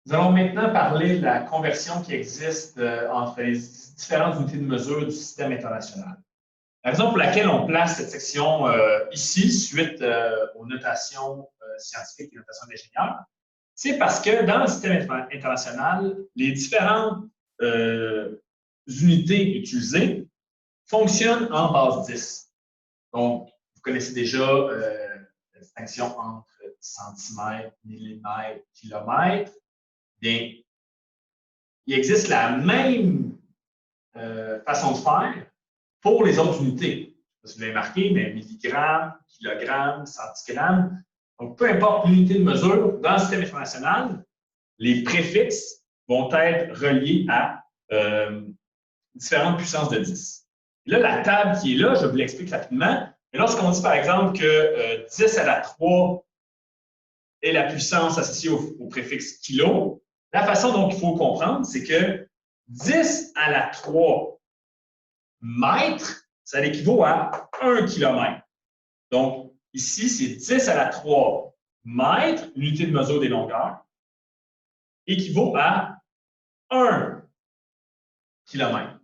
Nous allons maintenant parler de la conversion qui existe entre les différentes unités de mesure du système international. La raison pour laquelle on place cette section ici, suite aux notations scientifiques et notations d'ingénieurs, c'est parce que dans le système international, les différentes unités utilisées fonctionnent en base 10. Donc, vous connaissez déjà la distinction entre centimètres, millimètres, kilomètres. Bien, il existe la même façon de faire pour les autres unités. Si vous l'avez marqué, mais milligrammes, kilogrammes, centigrammes. Donc, peu importe l'unité de mesure, dans le système international, les préfixes vont être reliés à différentes puissances de 10. Et là, la table qui est là, je vous l'explique rapidement. Mais lorsqu'on dit, par exemple, que 10 à la 3 est la puissance associée au préfixe kilo, la façon dont il faut comprendre, c'est que 10 à la 3 mètres, ça équivaut à 1 km. Donc, ici, c'est 10 à la 3 mètres, l'unité de mesure des longueurs, équivaut à 1 km.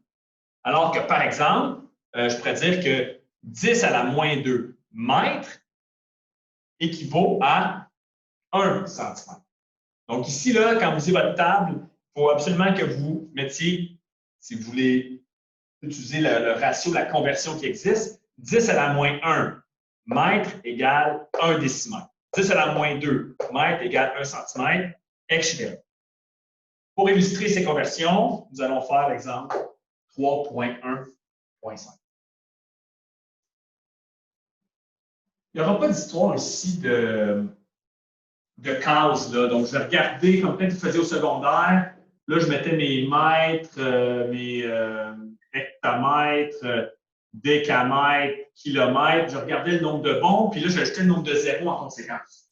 Alors que, par exemple, je pourrais dire que 10 à la moins 2 mètres équivaut à 1 cm. Donc, ici, là, quand vous avez votre table, il faut absolument que vous mettiez, si vous voulez utiliser le ratio, la conversion qui existe, 10 à la moins 1 mètre égale 1 décimètre. 10 à la moins 2 mètre égale 1 cm, etc. Pour illustrer ces conversions, nous allons faire l'exemple 3.1.5. Il n'y aura pas d'histoire ici de cases. Donc, je vais regarder comme peut-être vous faisiez au secondaire. Là, je mettais mes mètres, mes hectomètres, décamètres, kilomètres. Je regardais le nombre de bons, puis là, j'ajoutais le nombre de zéros en conséquence.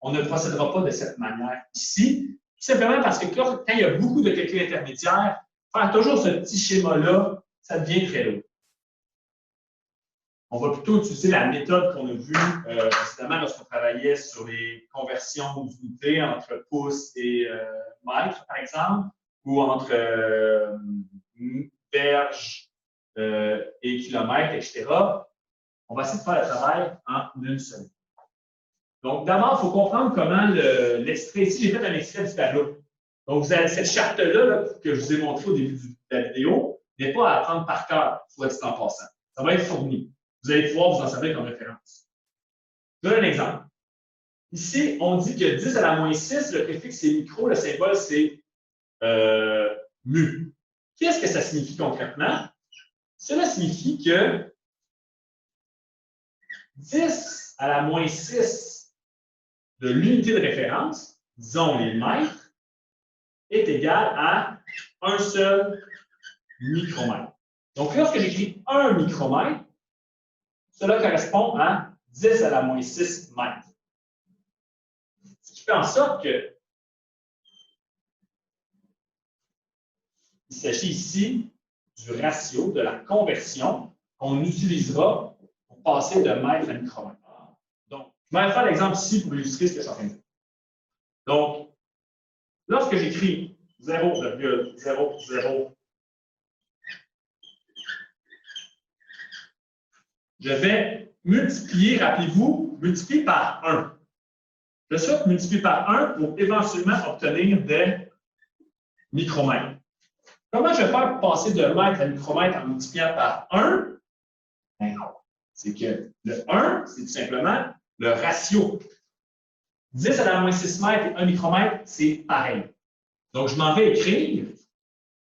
On ne procédera pas de cette manière ici, tout simplement parce que quand il y a beaucoup de calculs intermédiaires, faire toujours ce petit schéma-là, ça devient très lourd. On va plutôt utiliser la méthode qu'on a vue précédemment lorsqu'on travaillait sur les conversions d'unités entre pouces et mètres, par exemple, ou entre verges et kilomètres, etc. On va essayer de faire le travail en une seule. Donc, d'abord, il faut comprendre comment l'extrait. Ici, j'ai fait un extrait du tableau. Donc, vous avez cette charte-là que je vous ai montrée au début de la vidéo, n'est pas à apprendre par cœur, soit dit en passant. Ça va être fourni. Vous allez pouvoir vous en servir comme référence. Je donne un exemple. Ici, on dit que 10 à la moins 6, le préfixe c'est micro, le symbole c'est mu. Qu'est-ce que ça signifie concrètement? Cela signifie que 10 à la moins 6 de l'unité de référence, disons les mètres, est égal à un seul micromètre. Donc, lorsque j'écris 1 micromètre, cela correspond à 10 à la moins 6 mètres. Ce qui fait en sorte que il s'agit ici du ratio, de la conversion qu'on utilisera pour passer de mètre à micromètre. Donc, je vais faire l'exemple ici pour illustrer ce que je suis en train de dire. Donc, lorsque j'écris 0,00, je vais multiplier, rappelez-vous, multiplier par 1. Je souhaite multiplier par 1 pour éventuellement obtenir des micromètres. Comment je vais faire pour passer de mètre à micromètre en multipliant par 1? C'est que le 1, c'est tout simplement le ratio. 10 à la moins 6 mètres et 1 micromètre, c'est pareil. Donc, je m'en vais écrire,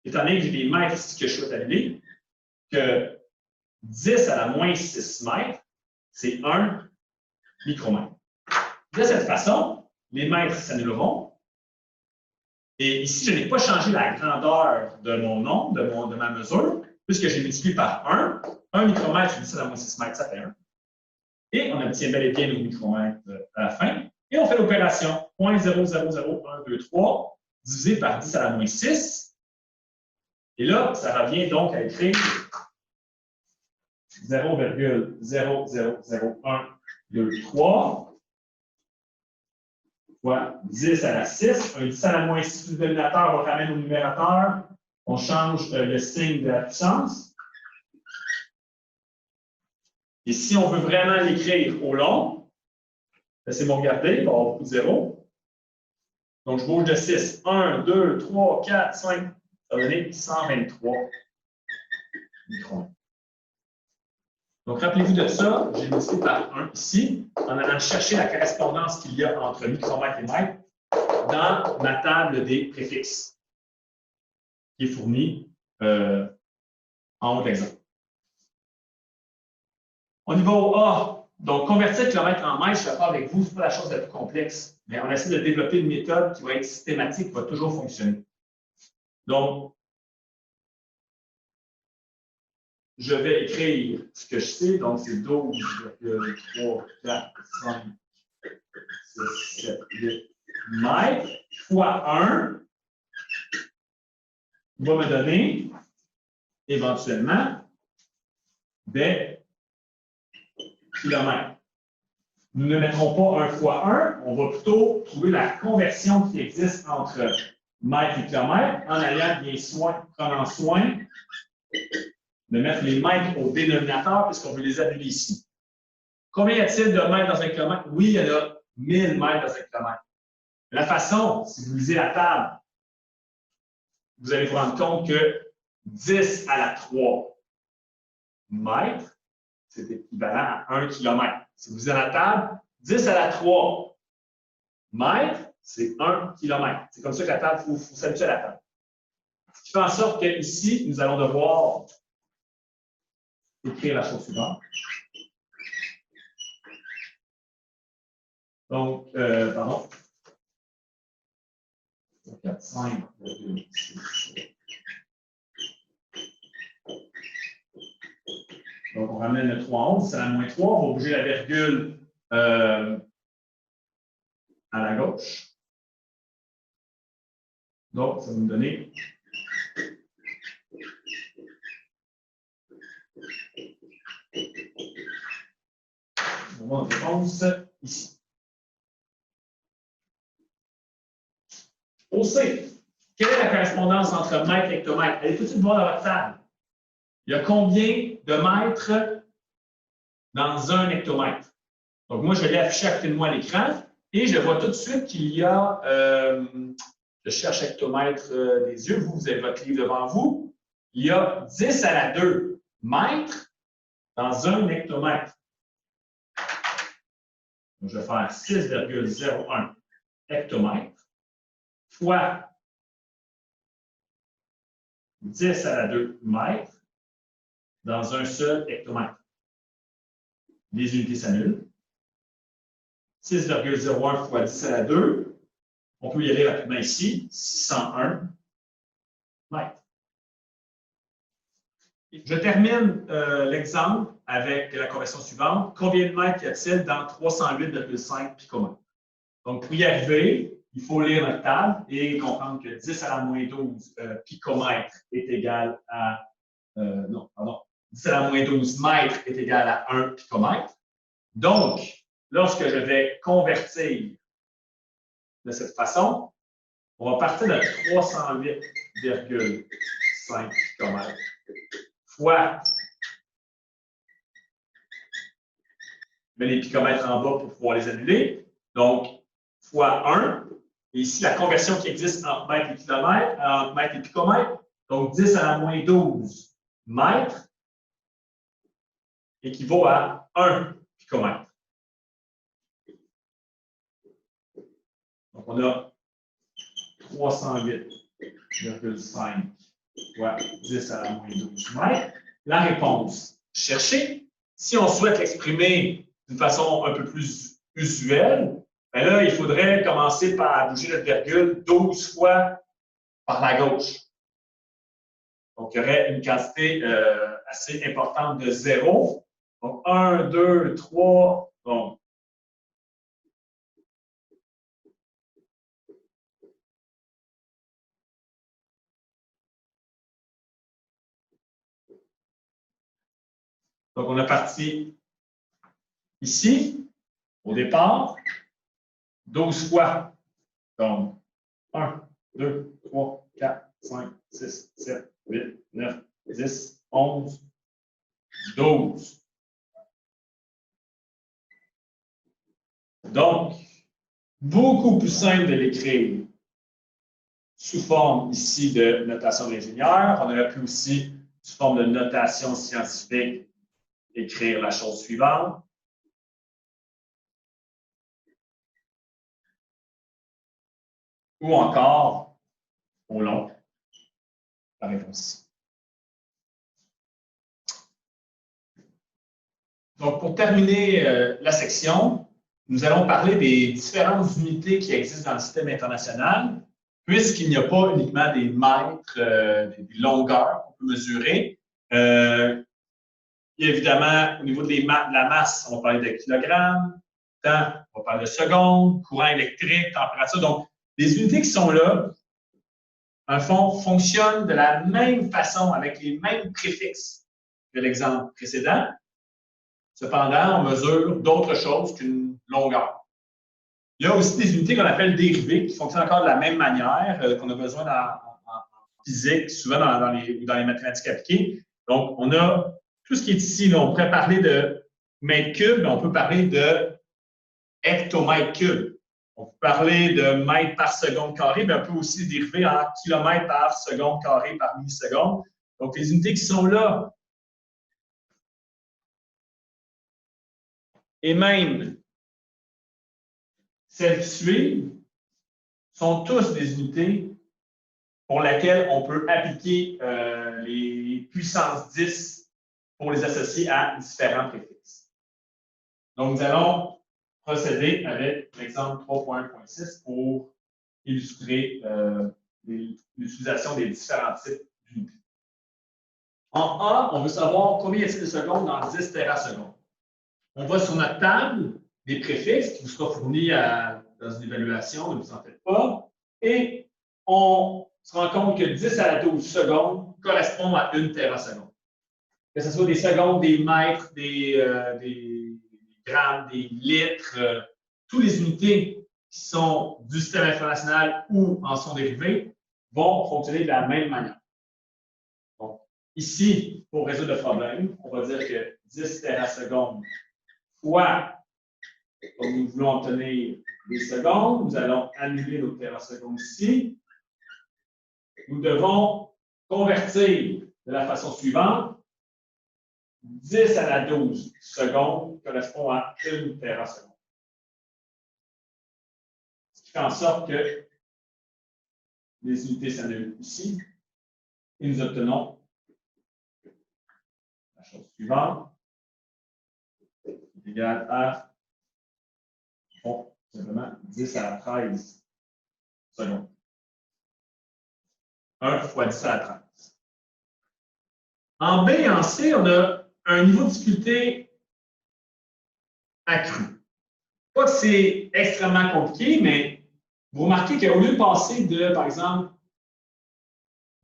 étant donné que j'ai des mètres ici que je souhaite annuler, que 10 à la moins 6 mètres, c'est 1 micromètre. De cette façon, les mètres s'annuleront. Et ici, je n'ai pas changé la grandeur de mon nombre, de ma mesure, puisque j'ai multiplié par 1. 1 micromètre, je dis ça à la moins 6 mètres, ça fait 1. Et on obtient bel et bien nos micromètres à la fin. Et on fait l'opération 0.000123 divisé par 10 à la moins 6. Et là, ça revient donc à écrire 0,0000123 fois 10 à la 6. Un 10 à la moins 6 du dénominateur, on le ramène au numérateur. On change le signe de la puissance. Et si on veut vraiment l'écrire au long, laissez-moi regarder, il va y avoir beaucoup de zéros. Donc, je bouge de 6. 1, 2, 3, 4, 5. Ça va donner 123 microns. Donc, rappelez-vous de ça. J'ai multiplié par 1 ici, en allant chercher la correspondance qu'il y a entre micromètre et mètre dans ma table des préfixes, qui est fournie en haut de l'exemple. On y va au A. Donc, convertir kilomètre en mètre, je suis d'accord avec vous, ce n'est pas la chose la plus complexe, mais on essaie de développer une méthode qui va être systématique, qui va toujours fonctionner. Donc, je vais écrire ce que je sais, donc c'est 12,3, 4, 5, 6, 7, 8 mètres fois 1 va me donner éventuellement des kilomètres. Nous ne mettrons pas 1 fois 1, on va plutôt trouver la conversion qui existe entre mètre et kilomètre en allant prenant soin de mettre les mètres au dénominateur puisqu'on veut les annuler ici. Combien y a-t-il de mètres dans un kilomètre? Oui, il y en a 1000 mètres dans un kilomètre. La façon, si vous lisez la table, vous allez vous rendre compte que 10 à la 3 mètres, c'est équivalent à 1 km. Si vous lisez la table, 10 à la 3 mètres, c'est 1 km. C'est comme ça que la table, il faut s'habituer à la table. Ce qui fait en sorte qu'ici, nous allons devoir écrire la chose suivante. Donc, pardon. 4, 5, 6. Donc, on ramène le 3 en haut, c'est la moins 3. On va bouger la virgule à la gauche. Donc, ça va nous donner on va notre réponse ici. Au C, quelle est la correspondance entre mètre et hectomètre? Allez tout de suite voir dans votre table. Il y a combien de mètres dans un hectomètre? Donc, moi, je l'ai affiché à côté de moi à l'écran et je vois tout de suite qu'il y a, je cherche hectomètre des yeux, vous avez votre livre devant vous, il y a 10 à la 2 mètres dans un hectomètre. Donc, je vais faire 6,01 hectomètres fois 10 à la 2 mètres dans un seul hectomètre. Les unités s'annulent. 6,01 fois 10 à la 2. On peut y aller rapidement ici. 601 mètres. Je termine l'exemple avec la conversion suivante. Combien de mètres y a-t-il dans 308,5 picomètres? Donc, pour y arriver, il faut lire notre table et comprendre que 10 à la moins 12 picomètres est égal à... non, pardon. 10 à la moins 12 mètres est égal à 1 picomètre. Donc, lorsque je vais convertir de cette façon, on va partir de 308,5 picomètres fois, je mets les picomètres en bas pour pouvoir les annuler, donc fois 1. Et ici, la conversion qui existe entre mètre et kilomètre, entre mètre et picomètre, donc 10 à la moins 12 mètres équivaut à 1 picomètre. Donc, on a 308,5 fois 10 à la moins 12 mètres. La réponse cherchée, si on souhaite l'exprimer d'une façon un peu plus usuelle, bien là, il faudrait commencer par bouger notre virgule 12 fois par la gauche. Donc, il y aurait une quantité assez importante de zéros. Donc, 1, 2, 3, bon. Donc, on a parti ici, au départ, 12 fois Donc, 1, 2, 3, 4, 5, 6, 7, 8, 9, 10, 11, 12. Donc, beaucoup plus simple de l'écrire sous forme ici de notation d'ingénieur. On aurait pu aussi, sous forme de notation scientifique, écrire la chose suivante. Ou encore, au long, la réponse. Donc, pour terminer la section, nous allons parler des différentes unités qui existent dans le système international, puisqu'il n'y a pas uniquement des mètres, des longueurs qu'on peut mesurer. Il y a évidemment, au niveau de la masse, on va parler de kilogrammes, temps, on va parler de secondes, courant électrique, température. Donc, les unités qui sont là, en fond, fonctionnent de la même façon, avec les mêmes préfixes que l'exemple précédent. Cependant, on mesure d'autres choses qu'une longueur. Il y a aussi des unités qu'on appelle dérivées, qui fonctionnent encore de la même manière, qu'on a besoin en physique, souvent dans les mathématiques appliquées. Donc, on a tout ce qui est ici. Là, on pourrait parler de mètre cube, mais on peut parler de hectomètre cube. On peut parler de mètre par seconde carré, mais on peut aussi dériver en kilomètre par seconde carré par milliseconde. Donc, les unités qui sont là, et même celles qui suivent, sont tous des unités pour lesquelles on peut appliquer les puissances 10 pour les associer à différents préfixes. Donc, nous allons procéder avec l'exemple 3.1.6 pour illustrer l'utilisation des différents types d'unités. En A, on veut savoir combien est-il de secondes dans 10 térasecondes. On va sur notre table des préfixes qui vous sera fourni dans une évaluation, ne vous en faites pas, et on se rend compte que 10 à la 12 secondes correspond à 1 téraseconde. Que ce soit des secondes, des mètres, des grammes, des litres, toutes les unités qui sont du système international ou en sont dérivées vont fonctionner de la même manière. Donc, ici, pour résoudre le problème, on va dire que 10 térasecondes fois, comme nous voulons obtenir des secondes, nous allons annuler nos térasecondes ici. Nous devons convertir de la façon suivante. 10 à la 12 secondes correspond à 1 téraseconde. Ce qui fait en sorte que les unités s'annulent ici et nous obtenons la chose suivante, qui est égale à simplement 10 à la 13 secondes. 1 fois 10 à la 13. En B et en C, on a un niveau de difficulté accru. Pas que c'est extrêmement compliqué, mais vous remarquez qu'au lieu de passer de, par exemple,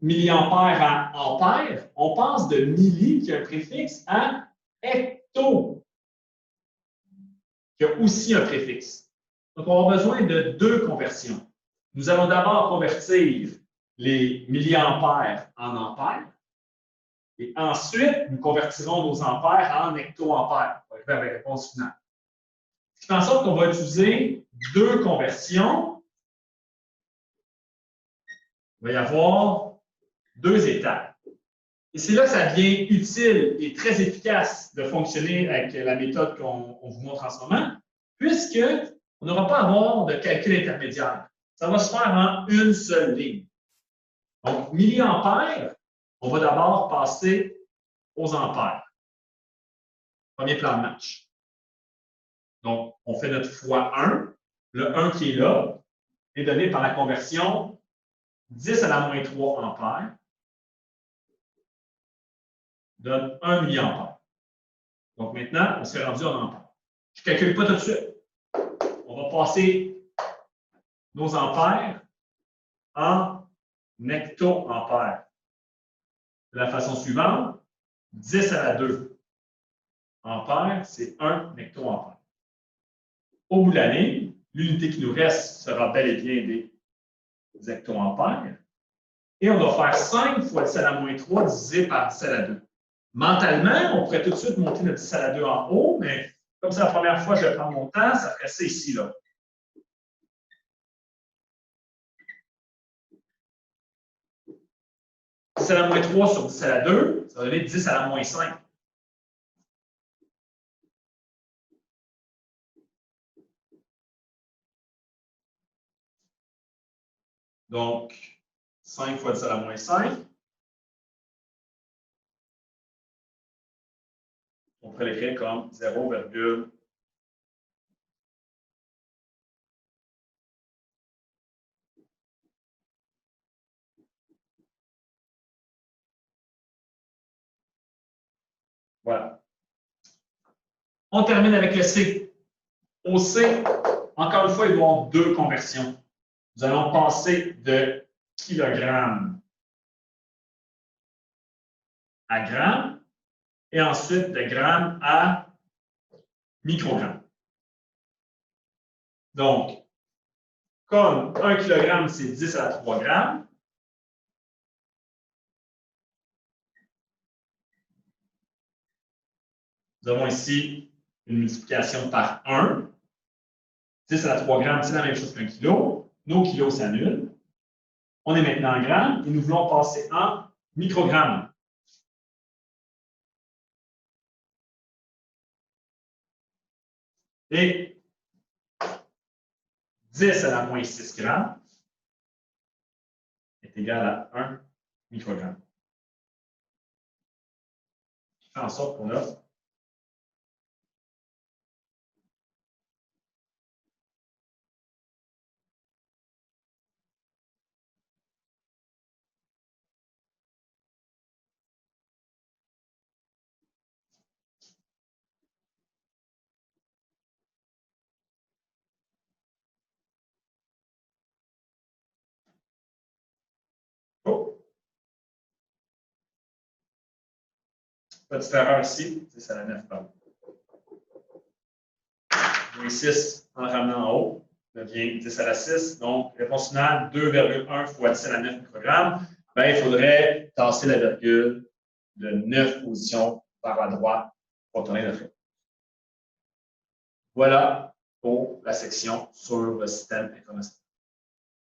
milliampères à ampères, on passe de milli, qui a un préfixe, à hecto, qui a aussi un préfixe. Donc, on a besoin de deux conversions. Nous allons d'abord convertir les milliampères en ampères, et ensuite, nous convertirons nos ampères en hectoampères. On va arriver à la réponse finale. Ce qui fait en sorte qu'on va utiliser deux conversions. Il va y avoir deux étapes. Et c'est là que ça devient utile et très efficace de fonctionner avec la méthode qu'on vous montre en ce moment, puisqu'on n'aura pas à avoir de calcul intermédiaire. Ça va se faire en une seule ligne. Donc, milliampères, on va d'abord passer aux ampères. Premier plan de match. Donc, on fait notre fois 1. Le 1 qui est là est donné par la conversion 10 à la moins 3 ampères donne 1 milliampère. Donc, maintenant, on s'est rendu en ampères. Je ne calcule pas tout de suite. On va passer nos ampères en hectoampères. De la façon suivante, 10 à la 2 ampères, c'est 1 hectoampère. Au bout de la ligne, l'unité qui nous reste sera bel et bien des hectoampères. Et on doit faire 5 fois 10 à la moins 3 divisé par 10 à la 2. Mentalement, on pourrait tout de suite monter notre 10 à la 2 en haut, mais comme c'est la première fois que je prends mon temps, ça ferait ça ici, là. Dix à la moins 3 sur 10 à la 2, ça va donner 10 à la moins 5. Donc, 5 fois 10 à la moins 5. On pourrait l'écrire comme 0, voilà. On termine avec le C. Au C, encore une fois, il doit y avoir deux conversions. Nous allons passer de kilogrammes à grammes et ensuite de grammes à microgrammes. Donc, comme 1 kg, c'est 10 à la 3 grammes, nous avons ici une multiplication par 1. 10 à la 3 grammes, c'est la même chose qu'un kilo. Nos kilos s'annulent. On est maintenant en grammes et nous voulons passer en microgrammes. Et 10 à la moins 6 grammes est égal à 1 microgramme. Qui fait en sorte qu'on a petite erreur ici, 10 à la 9, pardon. Moins 6 en ramenant en haut devient 10 à la 6. Donc, réponse finale, 2,1 fois 10 à la 9 microgrammes. Ben, il faudrait tasser la virgule de 9 positions par la droite pour obtenir notre réponse. Voilà pour la section sur le système informatique.